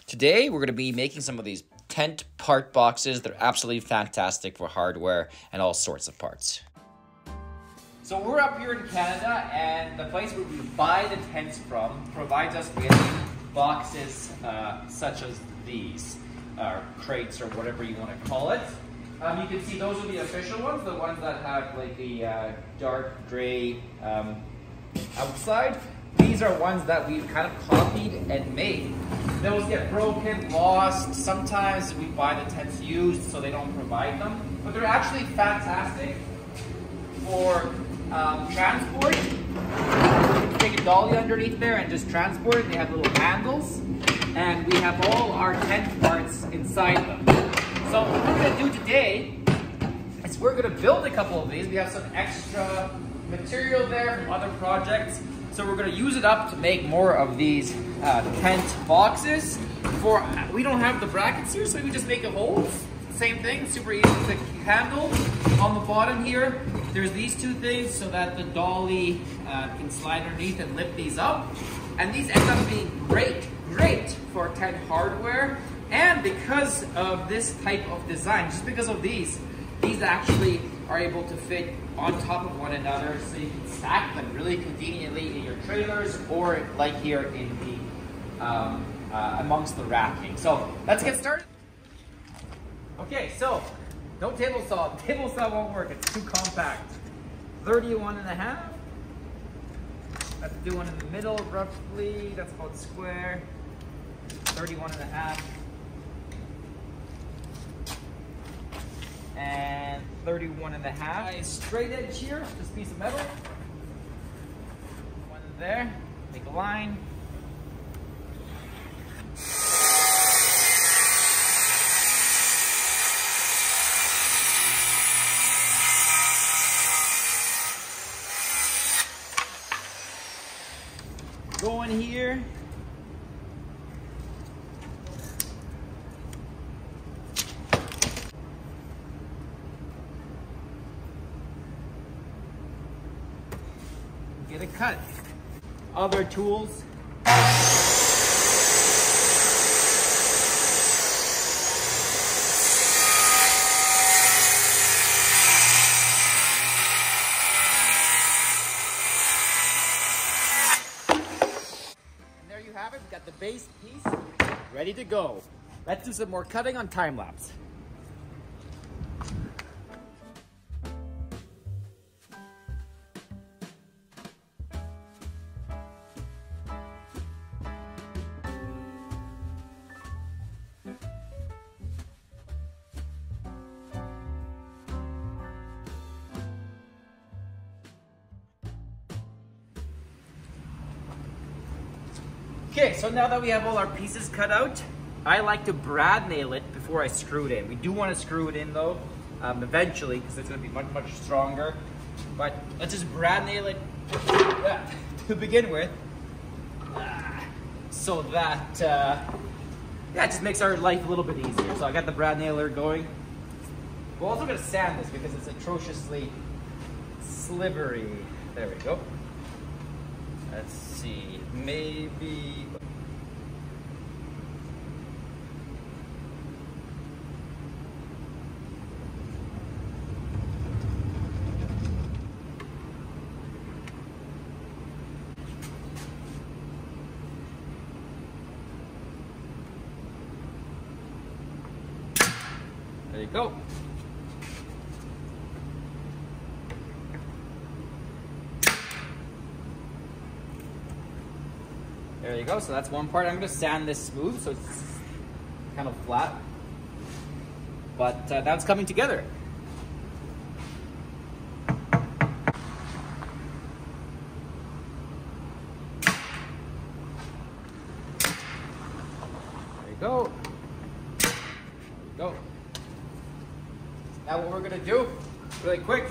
Today, we're going to be making some of these tent part boxes. They're absolutely fantastic for hardware and all sorts of parts. So we're up here in Canada, and the place where we buy the tents from provides us with boxes such as these, or crates, or whatever you want to call it. You can see those are the official ones, the ones that have like the dark gray outside. These are ones that we've kind of copied and made. Those get broken, lost. Sometimes we buy the tents used, so they don't provide them. But they're actually fantastic for transport. You can take a dolly underneath there and just transport it. They have little handles, and we have all our tent parts inside them. So what we're going to do today is we're going to build a couple of these. We have some extra material there from other projects. So we're going to use it up to make more of these tent boxes. We don't have the brackets here, so we just make a hole. Same thing, super easy to handle. On the bottom here, there's these two things so that the dolly can slide underneath and lift these up. And these end up being great for tent hardware. And because of this type of design, just because of these actually are able to fit on top of one another, so you can stack them really conveniently in your trailers or like here in the amongst the racking. So let's get started. Okay, so no table saw. Table saw won't work. It's too compact. 31.5. Let's do one in the middle, roughly. That's about square. 31.5. And 31.5. Straight edge here, this piece of metal. One there, make a line. Go in here. Get it cut. Other tools. And there you have it. We've got the base piece ready to go. Let's do some more cutting on time lapse. Okay, so now that we have all our pieces cut out, I like to brad nail it before I screw it in. We do want to screw it in though, eventually, because it's going to be much stronger. But let's just brad nail it to begin with, so that yeah, it just makes our life a little bit easier. So I got the brad nailer going. We're also going to sand this because it's atrociously slivery. There we go. Let's see, maybe. There you go. There you go, so that's one part. I'm gonna sand this smooth so it's kind of flat. But that's coming together. There you go. There you go. Now what we're gonna do, really quick,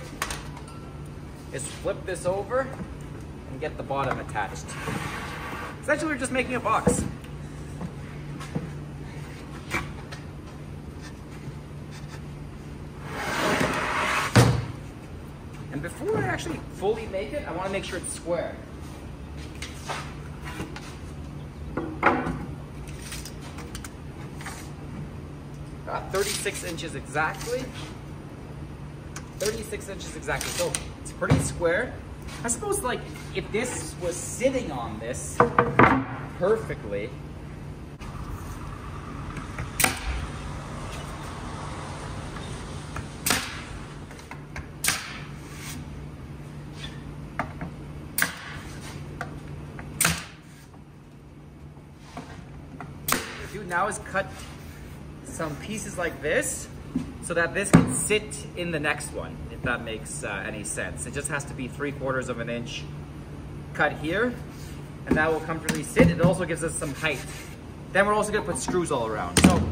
is flip this over and get the bottom attached. Essentially, we're just making a box. And before I actually fully make it, I want to make sure it's square. There we go. 36 inches exactly. 36 inches exactly, so it's pretty square. I suppose like if this was sitting on this perfectly, do now is cut some pieces like this so that this can sit in the next one, if that makes any sense. It just has to be 3/4 of an inch cut here, and that will comfortably sit. It also gives us some height. Then we're also gonna put screws all around. So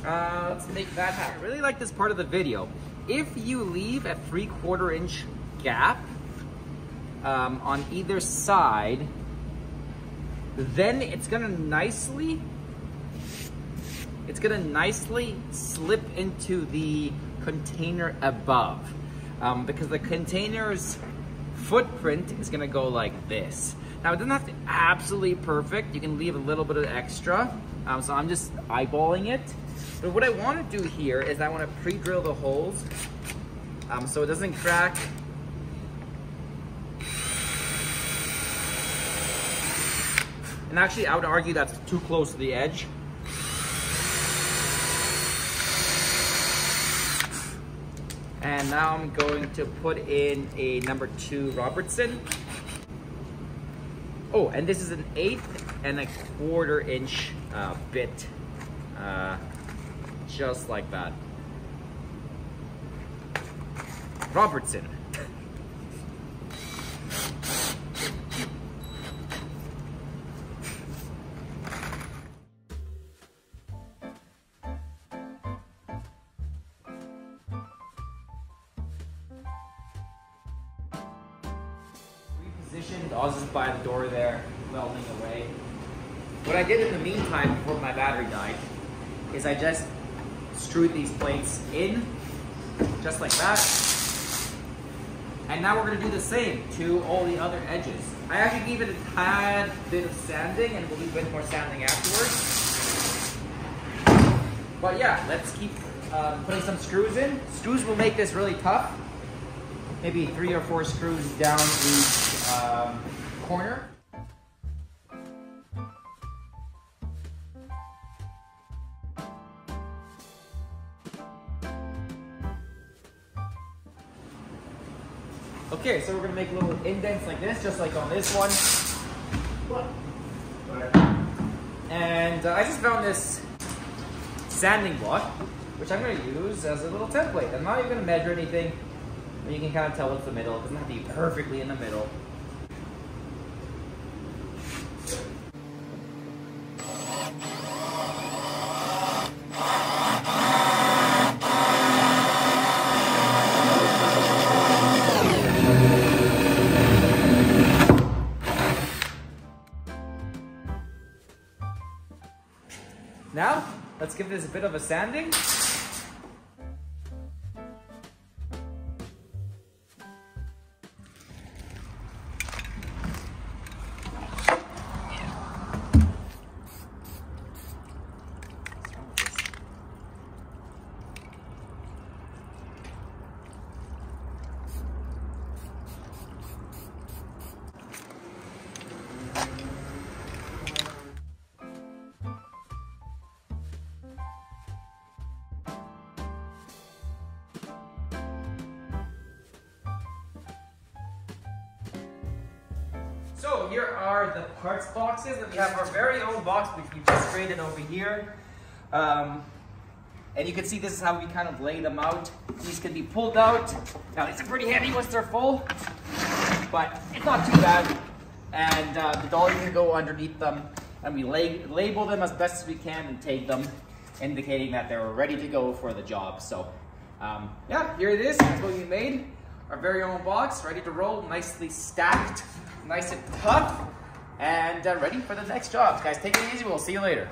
let's make that happen. I really like this part of the video. If you leave a 3/4 inch gap on either side, then it's gonna nicely slip into the container above, because the container's footprint is gonna go like this. Now it doesn't have to be absolutely perfect. You can leave a little bit of extra. So I'm just eyeballing it. But what I wanna do here is I wanna pre-drill the holes so it doesn't crack. And actually I would argue that's too close to the edge. And now I'm going to put in a number 2 Robertson. Oh, and this is an 1/8 1/4 bit, just like that. Robertson. Repositioned, Oz is by the door there, welding away. What I did in the meantime before my battery died is I just screwed these plates in, just like that. And now we're gonna do the same to all the other edges. I actually gave it a tad bit of sanding, and we'll do a bit more sanding afterwards. But yeah, let's keep putting some screws in. Screws will make this really tough. Maybe 3 or 4 screws down each corner. Okay, so we're gonna make little indents like this, just like on this one. And I just found this sanding block, which I'm gonna use as a little template. I'm not even gonna measure anything, but you can kind of tell it's the middle. It doesn't have to be perfectly in the middle. Now, let's give this a bit of a sanding. So here are the parts boxes, and we have our very own box which we just created over here. And you can see this is how we kind of lay them out. These can be pulled out. Now these are pretty heavy once they're full, but it's not too bad. And the dolly can go underneath them, and we label them as best as we can and tag them, indicating that they're ready to go for the job. So yeah, here it is. That's what we made. Our very own box, ready to roll, nicely stacked, nice and tough, and ready for the next job. Guys, take it easy. We'll see you later.